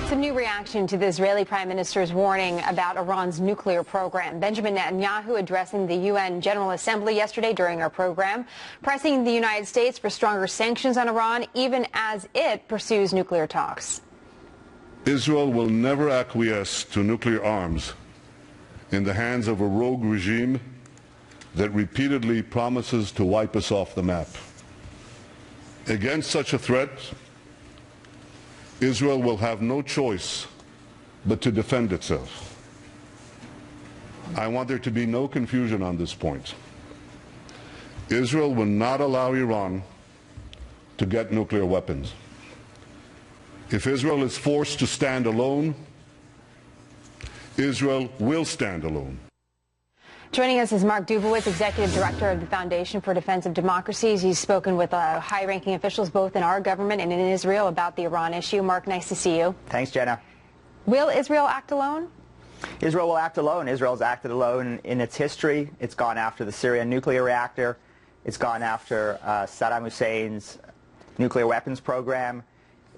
Some new reaction to the Israeli Prime Minister's warning about Iran's nuclear program. Benjamin Netanyahu addressing the UN General Assembly yesterday during our program, pressing the United States for stronger sanctions on Iran, even as it pursues nuclear talks. Israel will never acquiesce to nuclear arms in the hands of a rogue regime that repeatedly promises to wipe us off the map. Against such a threat, Israel will have no choice but to defend itself. I want there to be no confusion on this point. Israel will not allow Iran to get nuclear weapons. If Israel is forced to stand alone, Israel will stand alone. Joining us is Mark Dubowitz, Executive Director of the Foundation for Defense of Democracies. He's spoken with high-ranking officials both in our government and in Israel about the Iran issue. Mark, nice to see you. Thanks, Jenna. Will Israel act alone? Israel will act alone. Israel's acted alone in its history. It's gone after the Syrian nuclear reactor. It's gone after Saddam Hussein's nuclear weapons program.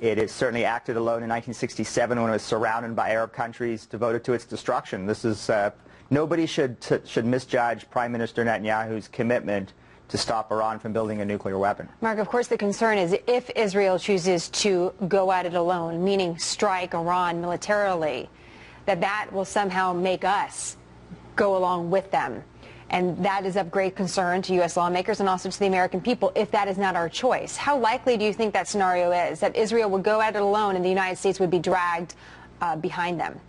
It has certainly acted alone in 1967 when it was surrounded by Arab countries devoted to its destruction. This is nobody should misjudge Prime Minister Netanyahu's commitment to stop Iran from building a nuclear weapon. Mark, of course the concern is if Israel chooses to go at it alone, meaning strike Iran militarily, that will somehow make us go along with them. And that is of great concern to U.S. lawmakers and also to the American people if that is not our choice. How likely do you think that scenario is, that Israel would go at it alone and the United States would be dragged behind them?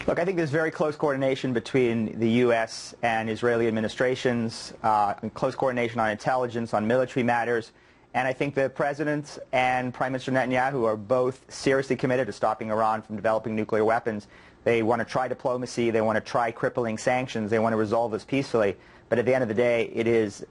Look, I think there's very close coordination between the U.S. and Israeli administrations, and close coordination on intelligence, on military matters. And I think the President and Prime Minister Netanyahu are both seriously committed to stopping Iran from developing nuclear weapons. They want to try diplomacy. They want to try crippling sanctions. They want to resolve this peacefully. But at the end of the day, it is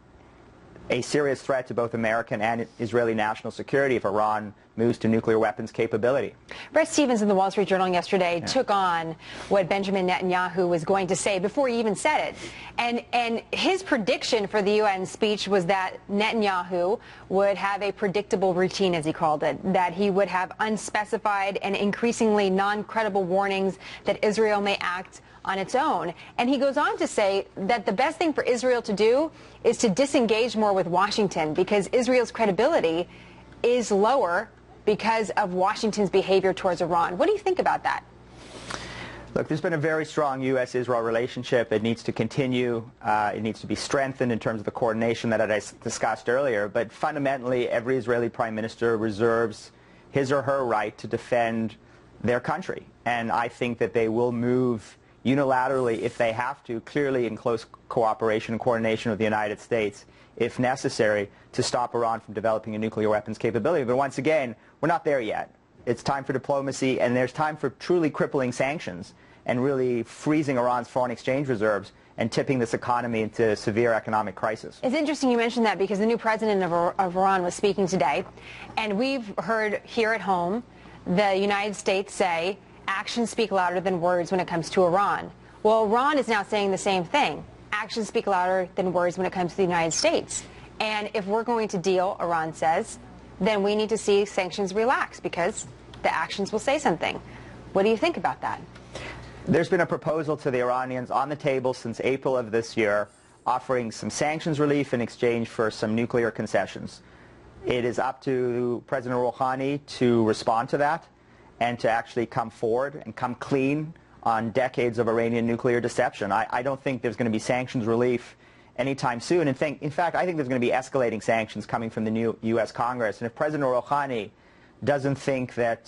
a serious threat to both American and Israeli national security if Iran moves to nuclear weapons capability. Bret Stephens in the Wall Street Journal yesterday took on what Benjamin Netanyahu was going to say before he even said it. And his prediction for the UN speech was that Netanyahu would have a predictable routine, as he called it, that he would have unspecified and increasingly non-credible warnings that Israel may act on its own. And he goes on to say that the best thing for Israel to do is to disengage more with Washington because Israel's credibility is lower because of Washington's behavior towards Iran. What do you think about that? Look, there's been a very strong U.S.-Israel relationship. It needs to continue. It needs to be strengthened in terms of the coordination that I discussed earlier. But fundamentally, every Israeli prime minister reserves his or her right to defend their country. And I think that they will move unilaterally, if they have to, clearly in close cooperation and coordination with the United States, if necessary, to stop Iran from developing a nuclear weapons capability. But once again, we're not there yet. It's time for diplomacy, and there's time for truly crippling sanctions and really freezing Iran's foreign exchange reserves and tipping this economy into severe economic crisis. It's interesting you mentioned that because the new president of Iran was speaking today, and we've heard here at home the United States say actions speak louder than words when it comes to Iran. Well, Iran is now saying the same thing. Actions speak louder than words when it comes to the United States. And if we're going to deal, Iran says, then we need to see sanctions relax because the actions will say something. What do you think about that? There's been a proposal to the Iranians on the table since April of this year offering some sanctions relief in exchange for some nuclear concessions. It is up to President Rouhani to respond to that and to actually come forward and come clean on decades of Iranian nuclear deception. I don't think there's going to be sanctions relief anytime soon. In fact, I think there's going to be escalating sanctions coming from the new U.S. Congress. And if President Rouhani doesn't think that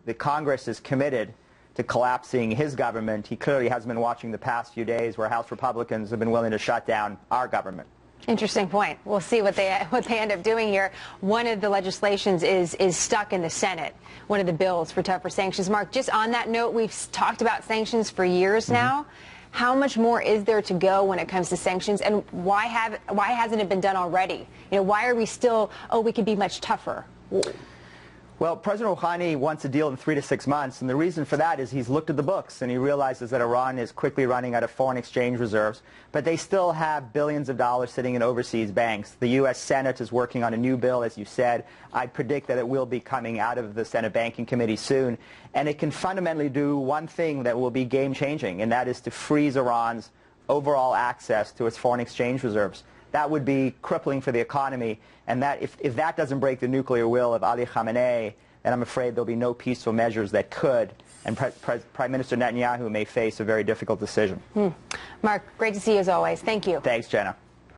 the Congress is committed to collapsing his government, he clearly hasn't been watching the past few days where House Republicans have been willing to shut down our government. Interesting point. We'll see what they end up doing here. One of the legislations is stuck in the Senate, one of the bills for tougher sanctions. Mark, just on that note, we've talked about sanctions for years now. How much more is there to go when it comes to sanctions, and why hasn't it been done already? You know, why are we still, we could be much tougher? Well, President Rouhani wants a deal in 3 to 6 months, and the reason for that is he's looked at the books and he realizes that Iran is quickly running out of foreign exchange reserves, but they still have billions of dollars sitting in overseas banks. The U.S. Senate is working on a new bill, as you said. I predict that it will be coming out of the Senate Banking Committee soon, and it can fundamentally do one thing that will be game-changing, and that is to freeze Iran's overall access to its foreign exchange reserves. That would be crippling for the economy, and that if that doesn't break the nuclear will of Ali Khamenei, then I'm afraid there'll be no peaceful measures that could, and Prime Minister Netanyahu may face a very difficult decision. Mark, great to see you as always. Thank you. Thanks, Jenna.